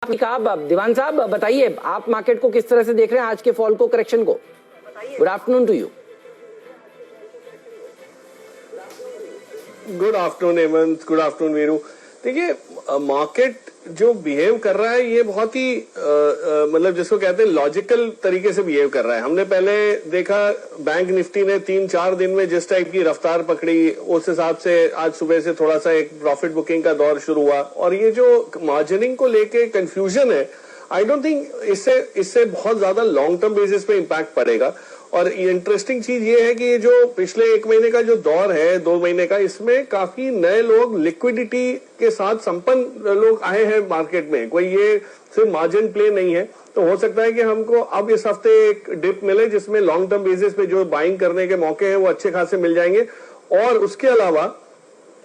आपने कहा, दीवान साहब बताइए आप मार्केट को किस तरह से देख रहे हैं आज के फॉल को, करेक्शन को? Good afternoon to you. Good afternoon Hemant, good afternoon Veeru. देखिए मार्केट जो बिहेव कर रहा है ये बहुत ही मतलब जिसको कहते हैं लॉजिकल तरीके से बिहेव कर रहा है। हमने पहले देखा बैंक निफ्टी ने 3-4 दिन में जिस टाइप की रफ्तार पकड़ी उस हिसाब से आज सुबह से थोड़ा सा एक प्रॉफिट बुकिंग का दौर शुरू हुआ। और ये जो मार्जिनिंग को लेके कंफ्यूजन है, आई डोंट थिंक इससे बहुत ज्यादा लॉन्ग टर्म बेसिस पे इम्पैक्ट पड़ेगा। और इंटरेस्टिंग चीज ये है कि ये जो पिछले 1 महीने का जो दौर है, 2 महीने का, इसमें काफी नए लोग लिक्विडिटी के साथ संपन्न लोग आए हैं मार्केट में। कोई ये सिर्फ मार्जिन प्ले नहीं है। तो हो सकता है कि हमको अब इस हफ्ते एक डिप मिले जिसमें लॉन्ग टर्म बेसिस पे जो बाइंग करने के मौके हैं वो अच्छे खासे मिल जाएंगे। और उसके अलावा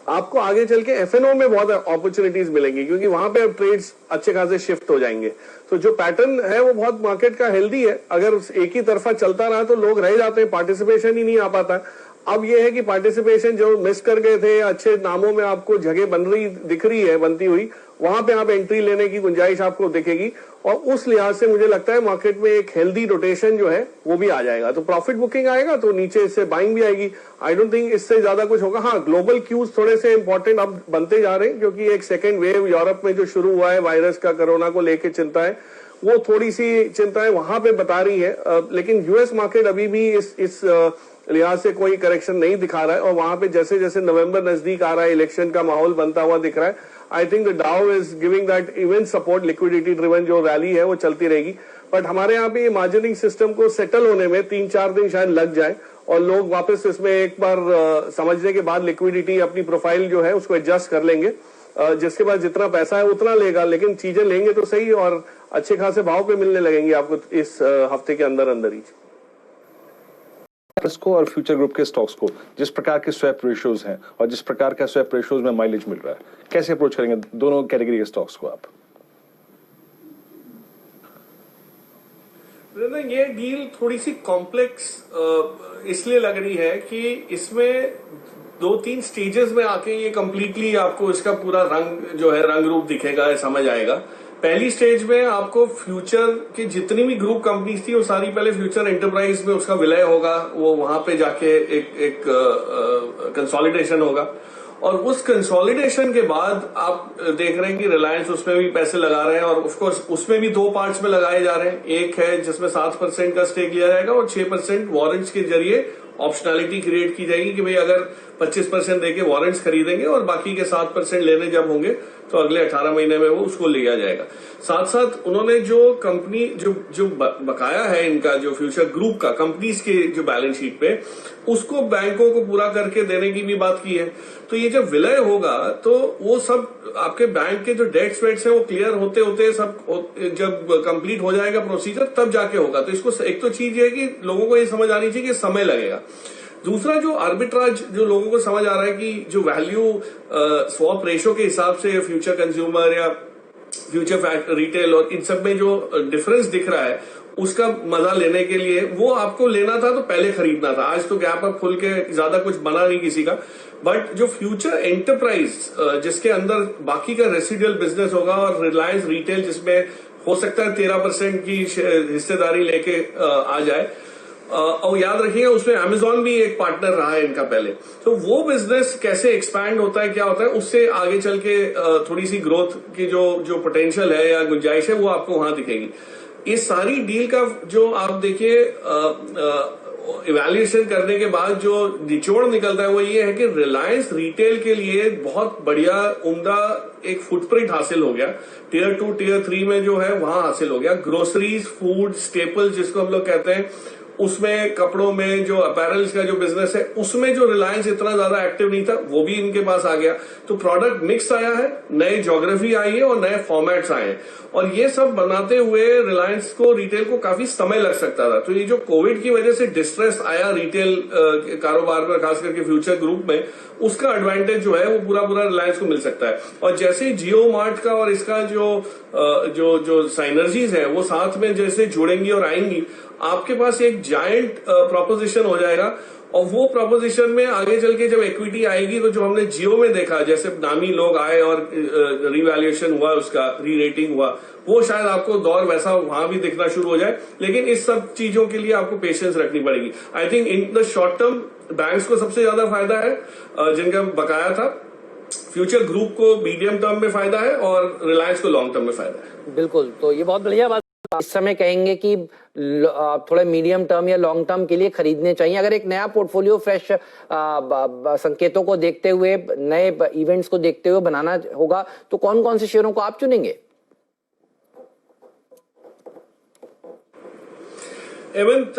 आपको आगे चल के एफएनओ में बहुत अपॉर्चुनिटीज मिलेंगी क्योंकि वहां पे अब ट्रेड्स अच्छे खासे शिफ्ट हो जाएंगे। तो जो पैटर्न है वो बहुत मार्केट का हेल्दी है। अगर एक ही तरफा चलता रहा तो लोग रह जाते हैं, पार्टिसिपेशन ही नहीं आ पाता। अब ये है कि पार्टिसिपेशन जो मिस कर गए थे, अच्छे नामों में आपको जगह दिख रही है बनती हुई, वहां पे आप एंट्री लेने की गुंजाइश आपको दिखेगी। और उस लिहाज से मुझे लगता है मार्केट में एक हेल्दी रोटेशन जो है वो भी आ जाएगा। तो प्रॉफिट बुकिंग आएगा तो नीचे इससे बाइंग भी आएगी। आई डोंट थिंक इससे ज्यादा कुछ होगा। हाँ, ग्लोबल क्यूज थोड़े से इंपॉर्टेंट अब बनते जा रहे हैं क्योंकि एक सेकेंड वेव यूरोप में जो शुरू हुआ है वायरस का, कोरोना को लेकर चिंता है, वो थोड़ी सी चिंताएं वहां पे बता रही है। लेकिन यूएस मार्केट अभी भी इस लिहाज से कोई करेक्शन नहीं दिखा रहा है। और वहां पे जैसे जैसे नवंबर नजदीक आ रहा है, इलेक्शन का माहौल बनता हुआ दिख रहा है। आई थिंक द डाउ is giving that even support, liquidity driven जो रैली है वो चलती रहेगी। बट हमारे यहाँ पे ये मार्जिनिंग सिस्टम को सेटल होने में 3-4 दिन शायद लग जाए और लोग वापस इसमें एक बार समझने के बाद लिक्विडिटी अपनी प्रोफाइल जो है उसको एडजस्ट कर लेंगे। जिसके पास जितना पैसा है उतना लेगा, लेकिन चीजें लेंगे तो सही और अच्छे खासे भाव पे मिलने लगेंगे आपको इस हफ्ते के अंदर अंदर ही। इसको और फ्यूचर ग्रुप के स्टॉक्स को जिस प्रकार के स्वैप रेशियोज हैं और जिस प्रकार का स्वैप रेशियोज में माइलेज मिल रहा है, कैसे अप्रोच करेंगे दोनों कैटेगरी के स्टॉक्स को आप? ये डील थोड़ी सी कॉम्प्लेक्स इसलिए लग रही है कि इसमें 2-3 स्टेजेस में आके ये कंप्लीटली आपको इसका पूरा रंग जो है रंग रूप दिखेगा, समझ आएगा। पहली स्टेज में आपको फ्यूचर की जितनी भी ग्रुप कंपनीज थी वो सारी पहले फ्यूचर एंटरप्राइज में उसका विलय होगा, वो वहां पे जाके एक कंसोलिडेशन होगा। और उस कंसोलिडेशन के बाद आप देख रहे हैं कि रिलायंस उसमें भी पैसे लगा रहे हैं और ऑफकोर्स उसमें भी 2 पार्ट्स में लगाए जा रहे हैं। एक है जिसमें 7% का स्टेक लिया जाएगा और 6% वारंट्स के जरिए ऑप्शनैलिटी क्रिएट की जाएगी कि भाई अगर 25% देके वारंट्स खरीदेंगे और बाकी के 7% लेने जब होंगे तो अगले 18 महीने में वो उसको लिया जाएगा। साथ साथ उन्होंने जो कंपनी जो बकाया है इनका, जो फ्यूचर ग्रुप का कंपनीज के जो बैलेंस शीट पे, उसको बैंकों को पूरा करके देने की भी बात की है। तो ये जब विलय होगा तो वो सब आपके बैंक के जो डेट्स वेट्स हैं वो क्लियर होते होते सब जब कंप्लीट हो जाएगा प्रोसीजर तब जाके होगा। तो इसको एक तो चीज ये है कि लोगों को ये समझ आनी चाहिए कि समय लगेगा। दूसरा जो आर्बिट्राज जो लोगों को समझ आ रहा है कि जो वैल्यू स्वैप रेशो के हिसाब से फ्यूचर कंज्यूमर या फ्यूचर रिटेल और इन सब में जो डिफरेंस दिख रहा है उसका मजा लेने के लिए वो आपको लेना था तो पहले खरीदना था। आज तो गैप अप खुल के ज्यादा कुछ बना नहीं किसी का। बट जो फ्यूचर एंटरप्राइज जिसके अंदर बाकी का रेसिडुअल बिजनेस होगा और रिलायंस रिटेल जिसमें हो सकता है 13% की हिस्सेदारी लेके आ जाए, और याद रखिएगा उसमें अमेजॉन भी एक पार्टनर रहा है इनका पहले। तो वो बिजनेस कैसे एक्सपैंड होता है, क्या होता है, उससे आगे चल के थोड़ी सी ग्रोथ की जो पोटेंशियल है या गुंजाइश है वो आपको वहां दिखेगी। इस सारी डील का जो आप देखिए इवैल्यूएशन करने के बाद जो निचोड़ निकलता है वो ये है कि रिलायंस रिटेल के लिए बहुत बढ़िया उम्दा एक फुटप्रिंट हासिल हो गया। टियर 2 टियर 3 में जो है वहां हासिल हो गया। ग्रोसरीज, फूड, स्टेपल्स जिसको हम लोग कहते हैं, उसमें कपड़ों में जो अपैरल्स का जो बिजनेस है उसमें जो रिलायंस इतना ज्यादा एक्टिव नहीं था वो भी इनके पास आ गया। तो प्रोडक्ट मिक्स आया है, नए ज्योग्राफी आई है और नए फॉर्मेट्स आए हैं। और ये सब बनाते हुए रिलायंस को, रिटेल को काफी समय लग सकता था। तो ये जो कोविड की वजह से डिस्ट्रेस आया रिटेल कारोबार में, खास करके फ्यूचर ग्रुप में, उसका एडवांटेज जो है वो पूरा रिलायंस को मिल सकता है। और जैसे जियो मार्ट का और इसका जो साइनर्जीज है वो साथ में जैसे जुड़ेंगी और आएंगी, आपके पास एक जायंट प्रोपोजिशन हो जाएगा। और वो प्रोपोजिशन में आगे चल के जब इक्विटी आएगी तो जो हमने जियो में देखा, जैसे नामी लोग आए और रिवैल्यूएशन हुआ, उसका री रेटिंग हुआ, वो शायद आपको दौर वैसा वहां भी दिखना शुरू हो जाए। लेकिन इस सब चीजों के लिए आपको पेशेंस रखनी पड़ेगी। I think in the short term banks को सबसे ज्यादा फायदा है जिनका बकाया था, फ्यूचर ग्रुप को मीडियम टर्म में फायदा है और रिलायंस को लॉन्ग टर्म में फायदा है। बिल्कुल, तो ये बहुत बढ़िया बात। इस समय कहेंगे कि थोड़ा मीडियम टर्म या लॉन्ग टर्म के लिए खरीदने चाहिए। अगर एक नया पोर्टफोलियो फ्रेश संकेतों को देखते हुए, नए इवेंट्स को देखते हुए बनाना होगा, तो कौन कौन से शेयरों को आप चुनेंगे? हेमंत,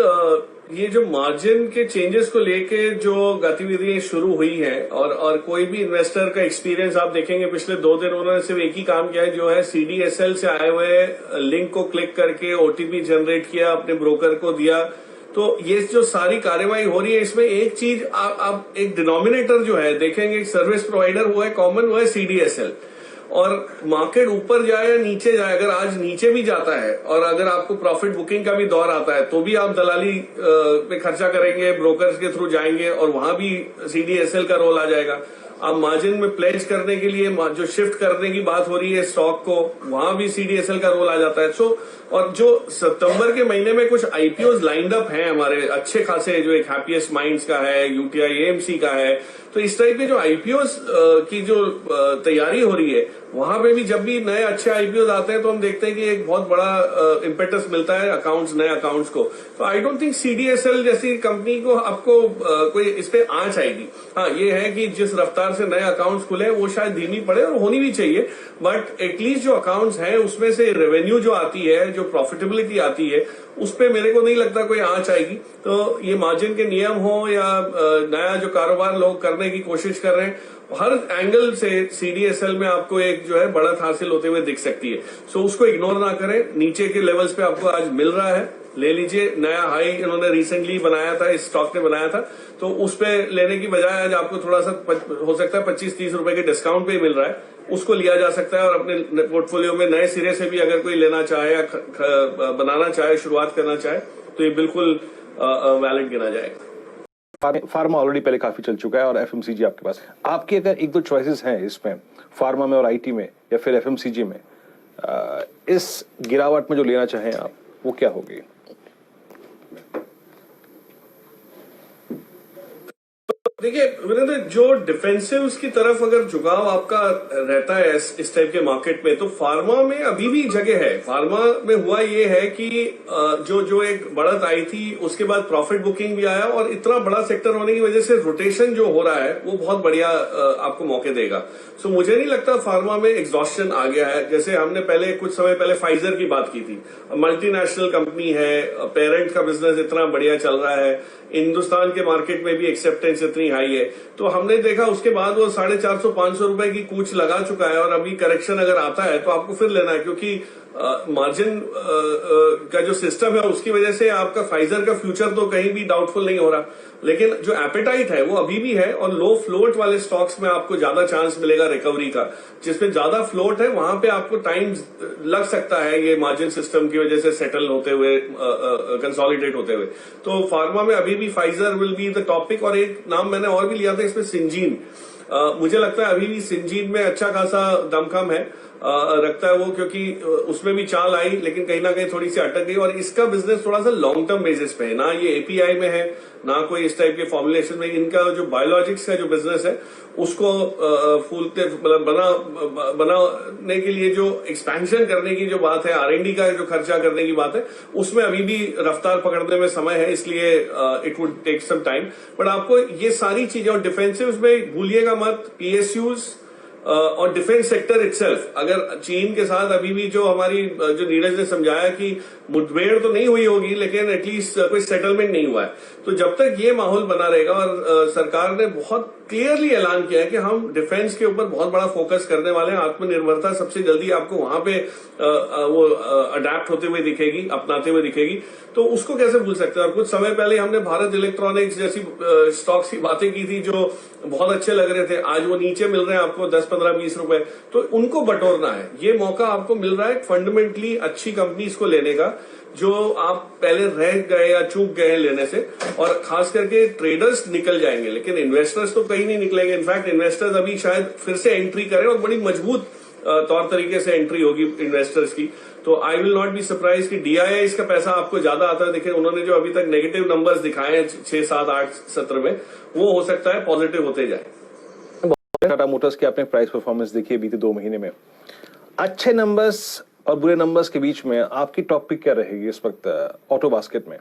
ये जो मार्जिन के चेंजेस को लेके जो गतिविधियां शुरू हुई हैं और कोई भी इन्वेस्टर का एक्सपीरियंस आप देखेंगे पिछले 2 दिन उन्होंने सिर्फ एक ही काम किया है, जो है सीडीएसएल से आए हुए लिंक को क्लिक करके ओटीपी जनरेट किया, अपने ब्रोकर को दिया। तो ये जो सारी कार्यवाही हो रही है, इसमें एक चीज आप एक डिनोमिनेटर जो है देखेंगे, एक सर्विस प्रोवाइडर हुआ है कॉमन, वो है सीडीएसएल। और मार्केट ऊपर जाए या नीचे जाए, अगर आज नीचे भी जाता है और अगर आपको प्रॉफिट बुकिंग का भी दौर आता है तो भी आप दलाली पे खर्चा करेंगे, ब्रोकर्स के थ्रू जाएंगे और वहां भी सीडीएसएल का रोल आ जाएगा। आप मार्जिन में प्लेज करने के लिए जो शिफ्ट करने की बात हो रही है स्टॉक को, वहां भी सीडीएसएल का रोल आ जाता है। सो और जो सितंबर के महीने में कुछ आईपीओज लाइंड अप हैं हमारे अच्छे खासे, जो एक हैप्पीएस्ट माइंड्स का है, यूटीआई एएमसी का है, तो इस टाइप के जो आईपीओज की जो तैयारी हो रही है, वहां पे भी जब भी नए अच्छे आईपीओज आते हैं तो हम देखते हैं कि एक बहुत बड़ा इम्पेटस मिलता है अकाउंट्स, नए अकाउंट्स को। तो आई डोंट थिंक सीडीएसएल जैसी कंपनी को आपको कोई इस पे आंच आएगी। हाँ, ये है कि जिस रफ्तार से नए अकाउंट्स खुले वो शायद धीमी पड़े और होनी भी चाहिए, बट एटलीस्ट जो अकाउंट्स हैं उसमें से रेवेन्यू जो आती है, जो प्रॉफिटेबिलिटी आती है, उस पे मेरे को नहीं लगता कोई आंच आएगी। तो ये मार्जिन के नियम हो या नया जो कारोबार लोग करने की कोशिश कर रहे हैं, हर एंगल से सीडीएसएल में आपको एक जो है बढ़त हासिल होते हुए दिख सकती है। सो उसको इग्नोर ना करें। नीचे के लेवल्स पे आपको आज मिल रहा है, ले लीजिए। नया हाई इन्होंने रिसेंटली बनाया था, इस स्टॉक ने बनाया था, तो उस पे लेने की बजाय आज आपको थोड़ा सा हो सकता है 25-30 रुपए के डिस्काउंट पे मिल रहा है, उसको लिया जा सकता है। और अपने पोर्टफोलियो में नए सिरे से भी अगर कोई लेना चाहे या बनाना चाहे, शुरुआत करना चाहे, तो ये बिल्कुल वैलिड गिना जाएगा। फार्मा ऑलरेडी पहले काफी चल चुका है और एफएमसीजी आपके पास। आपकी अगर 1-2 चॉइसेस हैं इसमें, फार्मा में और आईटी में या फिर एफएमसीजी में, इस गिरावट में जो लेना चाहें आप, वो क्या होगी? देखिए वीरेंद्र, जो डिफेंसिव्स की तरफ अगर झुकाव आपका रहता है इस टाइप के मार्केट में, तो फार्मा में अभी भी जगह है। फार्मा में हुआ ये है कि जो एक बढ़त आई थी, उसके बाद प्रॉफिट बुकिंग भी आया और इतना बड़ा सेक्टर होने की वजह से रोटेशन जो हो रहा है वो बहुत बढ़िया आपको मौके देगा। सो मुझे नहीं लगता फार्मा में एग्जॉस्शन आ गया है। जैसे हमने पहले कुछ समय पहले फाइजर की बात की थी, मल्टीनेशनल कंपनी है, पेरेंट का बिजनेस इतना बढ़िया चल रहा है, हिंदुस्तान के मार्केट में भी एक्सेप्टेंस इतनी हाई है, तो हमने देखा उसके बाद वो 450-500 रुपए की कूच लगा चुका है। और अभी करेक्शन अगर आता है तो आपको फिर लेना है, क्योंकि मार्जिन का जो सिस्टम है उसकी वजह से आपका फाइजर का फ्यूचर तो कहीं भी डाउटफुल नहीं हो रहा, लेकिन जो एपेटाइट है वो अभी भी है। और लो फ्लोट वाले स्टॉक्स में आपको ज्यादा चांस मिलेगा रिकवरी का। जिसमें ज्यादा फ्लोट है वहां पे आपको टाइम लग सकता है, ये मार्जिन सिस्टम की वजह से सेटल होते हुए, कंसोलिडेट होते हुए। तो फार्मा में अभी भी Pfizer will be the topic. और एक नाम मैंने और भी लिया था इसमें, सिंजीन। मुझे लगता है अभी भी सिंजीन में अच्छा खासा दमखम है, रखता है वो, क्योंकि उसमें भी चाल आई लेकिन कहीं ना कहीं थोड़ी सी अटक गई। और इसका बिजनेस थोड़ा सा लॉन्ग टर्म बेसिस पे है, ना ये एपीआई में है ना कोई इस टाइप के फॉर्मुलेशन में। इनका जो बायोलॉजिक्स का जो बिजनेस है उसको फूलते मतलब बनाने के लिए जो एक्सपेंशन करने की जो बात है, आरएनडी का जो खर्चा करने की बात है, उसमें अभी भी रफ्तार पकड़ने में समय है, इसलिए it would take some time. But आपको ये सारी चीजें, और डिफेंसिव में भूलिएगा मत, पीएसयूज और डिफेंस सेक्टर इटसेल्फ। अगर चीन के साथ अभी भी जो हमारी जो नीरज ने समझाया कि मुठभेड़ तो नहीं हुई होगी लेकिन एटलीस्ट कोई सेटलमेंट नहीं हुआ है, तो जब तक ये माहौल बना रहेगा, और सरकार ने बहुत क्लियरली ऐलान किया है कि हम डिफेंस के ऊपर बहुत बड़ा फोकस करने वाले हैं, आत्मनिर्भरता सबसे जल्दी आपको वहां पे वो अडेप्ट होते हुए दिखेगी, अपनाते हुए दिखेगी, तो उसको कैसे भूल सकते हैं। और कुछ समय पहले हमने भारत इलेक्ट्रॉनिक्स जैसी स्टॉक्स की बातें की थी जो बहुत अच्छे लग रहे थे, आज वो नीचे मिल रहे हैं आपको 10, 15, 20 रुपए, तो उनको बटोरना है। ये मौका आपको मिल रहा है फंडामेंटली अच्छी कंपनीज को लेने का, जो आप पहले रह गए या चूक गए लेने से, और खास करके ट्रेडर्स निकल जाएंगे, लेकिन इन्वेस्टर्स तो कहीं नहीं निकलेंगे। इनफैक्ट इन्वेस्टर्स अभी शायद फिर से एंट्री करें और बड़ी मजबूत तौर तरीके से एंट्री होगी इन्वेस्टर्स की। तो I will not be surprise कि डीआईआईस का पैसा आपको ज्यादा आता है। देखिए उन्होंने जो अभी तक नेगेटिव नंबर्स दिखाए हैं 6, 7, 8 सत्र में, वो हो सकता है पॉजिटिव होते जाए। टाटा मोटर्स की आपने प्राइस परफॉर्मेंस देखी है बीते 2 महीने में, अच्छे नंबर्स और बुरे नंबर्स के बीच में आपकी टॉप पिक क्या रहेगी इस वक्त ऑटो बास्केट में?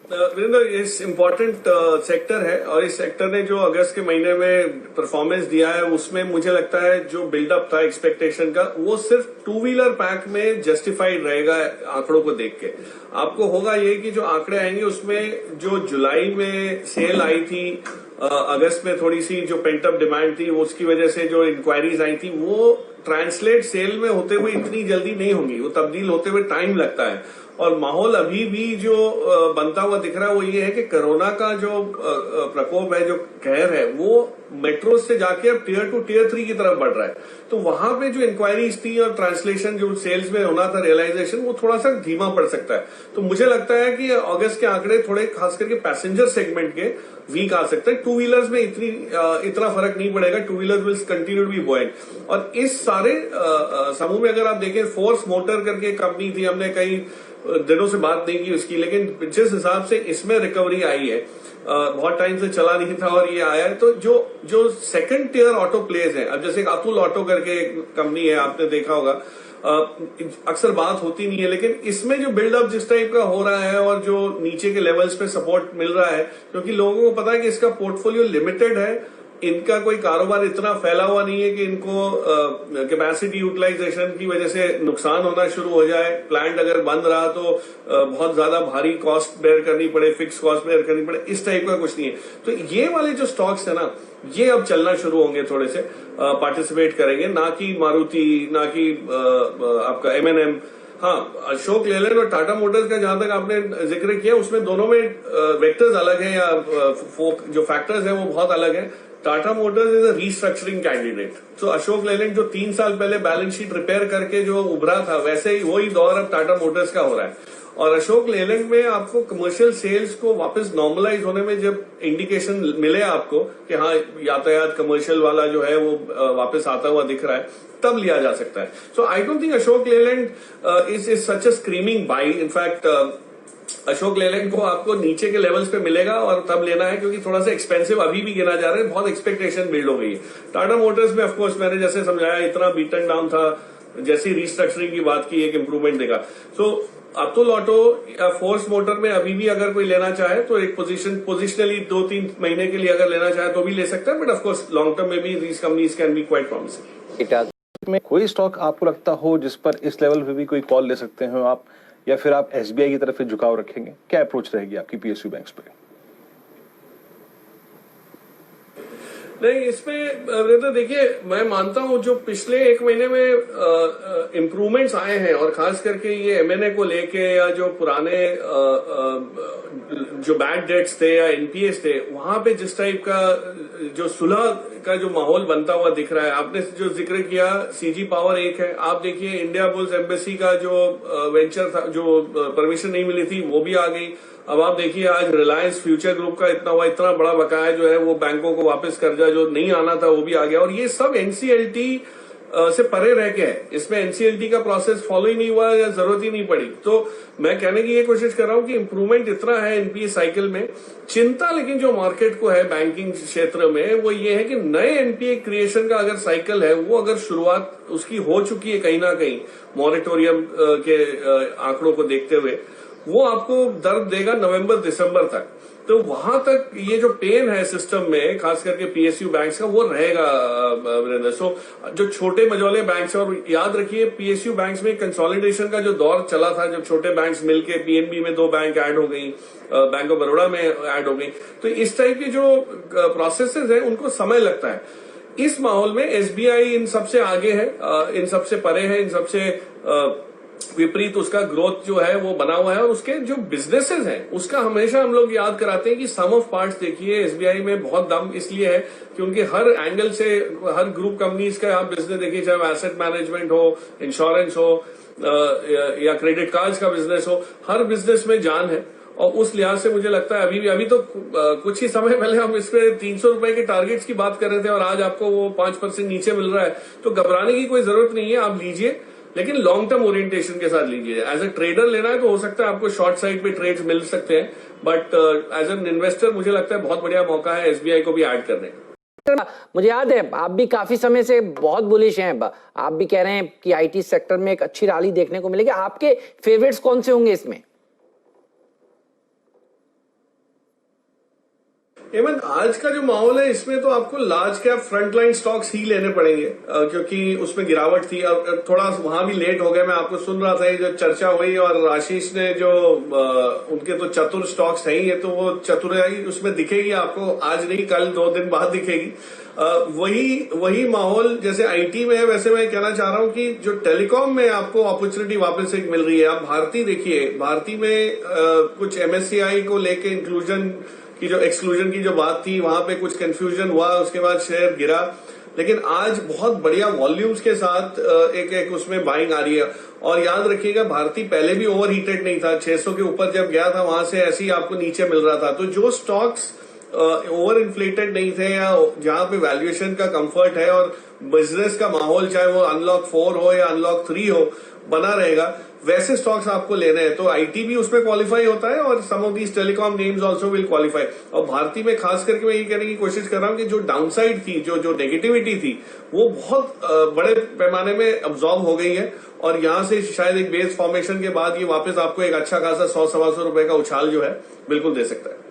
वीरेंद्र, इस इम्पोर्टेंट सेक्टर है, और इस सेक्टर ने जो अगस्त के महीने में परफॉर्मेंस दिया है, उसमें मुझे लगता है जो बिल्डअप था एक्सपेक्टेशन का, वो सिर्फ 2 व्हीलर पैक में जस्टिफाइड रहेगा आंकड़ों को देख के। आपको होगा ये कि जो आंकड़े आएंगे उसमें जो जुलाई में सेल आई थी, अगस्त में थोड़ी सी जो पेंटअप डिमांड थी, उसकी वजह से जो इंक्वायरीज आई थी, वो ट्रांसलेट सेल में होते हुए इतनी जल्दी नहीं होंगी, वो तब्दील होते हुए टाइम लगता है। और माहौल अभी भी जो बनता हुआ दिख रहा है वो ये है कि कोरोना का जो प्रकोप है, जो कहर है, वो मेट्रो से जाके अब टियर 2, टियर 3 की तरफ बढ़ रहा है। तो वहां पे जो इंक्वायरीज थी और ट्रांसलेशन जो सेल्स में होना था, रियलाइजेशन, वो थोड़ा सा धीमा पड़ सकता है। तो मुझे लगता है कि अगस्त के आंकड़े थोड़े खास करके पैसेंजर सेगमेंट के वीक आ सकते हैं। 2 व्हीलर्स में इतना फर्क नहीं पड़ेगा, 2 wheelers will continue to be buoyant. और इस सारे समूह में अगर आप देखें, फोर्स मोटर करके कंपनी थी, हमने कई दिनों से बात नहीं की उसकी, लेकिन जिस हिसाब से इसमें रिकवरी आई है, बहुत टाइम से चला नहीं था और ये आया है, तो जो सेकंड टियर ऑटो प्लेस है, अब जैसे अतुल ऑटो करके एक कंपनी है, आपने देखा होगा, अक्सर बात होती नहीं है, लेकिन इसमें जो बिल्डअप जिस टाइप का हो रहा है और जो नीचे के लेवल्स पे सपोर्ट मिल रहा है, क्योंकि लोगों को पता है कि इसका पोर्टफोलियो लिमिटेड है, इनका कोई कारोबार इतना फैला हुआ नहीं है कि इनको कैपेसिटी यूटिलाइजेशन की वजह से नुकसान होना शुरू हो जाए। प्लांट अगर बंद रहा तो बहुत ज्यादा भारी कॉस्ट बेयर करनी पड़े, फिक्स कॉस्ट बेयर करनी पड़े, इस टाइप का कुछ नहीं है। तो ये वाले जो स्टॉक्स है ना, ये अब चलना शुरू होंगे, थोड़े से पार्टिसिपेट करेंगे, ना कि मारुति, ना कि आपका M&M। हाँ, अशोक लेलैंड और टाटा मोटर्स का जहां तक आपने जिक्र किया, उसमें दोनों में वेक्टर्स अलग हैं, या जो फैक्टर्स हैं वो बहुत अलग हैं। Tata Motors is a restructuring candidate. तो अशोक लेलैंड जो 3 साल पहले बैलेंस शीट रिपेयर करके जो उभरा था, वैसे ही वही दौर अब टाटा मोटर्स का हो रहा है। और अशोक लेलैंड में आपको कमर्शियल सेल्स को वापस नॉर्मलाइज होने में जब इंडिकेशन मिले आपको कि हाँ, यातायात कमर्शियल वाला जो है वो वापस आता हुआ दिख रहा है, तब लिया जा सकता है। So I don't think Ashok Leyland is such a screaming buy. In fact Ashok Leyland को आपको नीचे के लेवल्स पे मिलेगा और तब लेना है, क्योंकि थोड़ा सा एक्सपेंसिव अभी भी गिना जा रहा है, बहुत एक्सपेक्टेशन बिल्ड हो गई है। टाटा मोटर्स में ऑफकोर्स मैंने जैसे समझाया, इतना बीटन डाउन था, जैसी रिस्ट्रक्चरिंग की बात की, एक इंप्रूवमेंट देगा। सो अतुल ऑटो या फोर्स मोटर में अभी भी अगर कोई लेना चाहे तो एक पोजिशनली 2-3 महीने के लिए अगर लेना चाहे तो भी ले सकता है, बट ऑफकोर्स लॉन्ग टर्म में भी these companies can be quite promising. में कोई स्टॉक आपको लगता हो जिस पर इस लेवल पे भी कोई कॉल ले सकते हो आप, या फिर आप SBI की तरफ से झुकाव रखेंगे? क्या अप्रोच रहेगी आपकी PSU बैंक्स पे? नहीं, इसमें तो देखिए, मैं मानता हूं जो पिछले 1 महीने में इम्प्रूवमेंट्स आए हैं, और खास करके ये M&A को लेके, या जो पुराने जो बैड डेट्स थे या NPAs थे, वहां पे जिस टाइप का जो सुलह का जो माहौल बनता हुआ दिख रहा है। आपने जो जिक्र किया, CG पावर एक है, आप देखिए इंडिया बुल्स एम्बेसी का जो वेंचर था, जो परमिशन नहीं मिली थी, वो भी आ गई। अब आप देखिए आज रिलायंस फ्यूचर ग्रुप का इतना बड़ा बकाया जो है वो बैंकों को वापस कर्जा जो नहीं आना था वो भी आ गया, और ये सब NCLT से परे रह के है। इसमें NCLT का प्रोसेस फॉलो ही नहीं हुआ या जरूरत ही नहीं पड़ी। तो मैं कहने की ये कोशिश कर रहा हूं कि इंप्रूवमेंट इतना है NPA साइकिल में। चिंता लेकिन जो मार्केट को है बैंकिंग क्षेत्र में, वो ये है कि नए NPA क्रिएशन का अगर साइकिल है, वो अगर शुरुआत उसकी हो चुकी है कहीं ना कहीं मॉरेटोरियम के आंकड़ों को देखते हुए, वो आपको दर्द देगा नवंबर-दिसंबर तक। तो वहां तक ये जो पेन है सिस्टम में, खास करके PSU बैंक्स का, वो रहेगा वीरेंद्र। सो जो छोटे मझोले बैंक्स हैं, और याद रखिए PSU बैंक्स में कंसोलिडेशन का जो दौर चला था, जब छोटे बैंक्स मिलके PNB में 2 बैंक ऐड हो गई, बैंक ऑफ बड़ौदा में ऐड हो गई, तो इस टाइप के जो प्रोसेसेस हैं उनको समय लगता है। इस माहौल में SBI इन सबसे आगे है, इन सबसे परे है, इन सबसे विपरीत उसका ग्रोथ जो है वो बना हुआ है, और उसके जो बिजनेसेस हैं उसका हमेशा हम लोग याद कराते हैं कि सम ऑफ पार्ट्स देखिए एसबीआई में बहुत दम इसलिए है कि उनके हर एंगल से, हर ग्रुप कंपनीज का आप बिजनेस देखिए, चाहे वो एसेट मैनेजमेंट हो, इंश्योरेंस हो या क्रेडिट कार्ड्स का बिजनेस हो, हर बिजनेस में जान है। और उस लिहाज से मुझे लगता है अभी तो कुछ ही समय पहले हम इस पे 300 रुपए के टारगेट्स की बात कर रहे थे और आज आपको वो 5% नीचे मिल रहा है, तो घबराने की कोई जरूरत नहीं है, आप लीजिए, लेकिन लॉन्ग टर्म ओरिएंटेशन के साथ लीजिए। एज ए ट्रेडर लेना है तो हो सकता है आपको शॉर्ट साइड पे ट्रेड्स मिल सकते हैं, बट एज एन इन्वेस्टर मुझे लगता है बहुत बढ़िया मौका है एसबीआई को भी ऐड करने का। मुझे याद है आप भी काफी समय से बहुत बुलिश हैं, आप भी कह रहे हैं कि आईटी सेक्टर में एक अच्छी रैली देखने को मिलेगी। आपके फेवरेट्स कौन से होंगे इसमें? हेमंत, आज का जो माहौल है इसमें तो आपको लार्ज कैप फ्रंटलाइन स्टॉक्स ही लेने पड़ेंगे, क्योंकि उसमें गिरावट थी और थोड़ा वहां भी लेट हो गया। मैं आपको सुन रहा था ये जो चर्चा हुई और आशीष ने जो उनके तो चतुर स्टॉक्स हैं ही, तो वो चतुराई उसमें दिखेगी आपको, आज नहीं कल 2 दिन बाद दिखेगी। वही माहौल जैसे आईटी में है, वैसे मैं कहना चाह रहा हूं कि जो टेलीकॉम में आपको अपॉर्चुनिटी वापस एक मिल रही है। आप भारती देखिए, भारती में कुछ एमएससीआई को लेके इंक्लूजन की जो एक्सक्लूजन की जो बात थी, वहां पे कुछ कंफ्यूजन हुआ, उसके बाद शेयर गिरा, लेकिन आज बहुत बढ़िया वॉल्यूम्स के साथ एक उसमें बाइंग आ रही है। और याद रखिएगा भारती पहले भी ओवर हीटेड नहीं था, 600 के ऊपर जब गया था वहां से ऐसे ही आपको नीचे मिल रहा था। तो जो स्टॉक्स ओवर इन्फ्लेटेड नहीं थे या जहां पे वैल्यूएशन का कंफर्ट है और बिजनेस का माहौल, चाहे वो अनलॉक 4 हो या अनलॉक 3 हो, बना रहेगा, वैसे स्टॉक्स आपको लेने हैं। तो आईटी भी उसमें क्वालिफाई होता है और some of these telecom names also will qualify. और भारती में खास करके मैं ये कहने की कोशिश कर रहा हूं कि जो डाउनसाइड थी, जो नेगेटिविटी थी, वो बहुत बड़े पैमाने में अब्सॉर्ब हो गई है और यहां से शायद एक बेस फॉर्मेशन के बाद ये वापस आपको एक अच्छा खासा 100-125 रुपए का उछाल जो है बिल्कुल दे सकता है।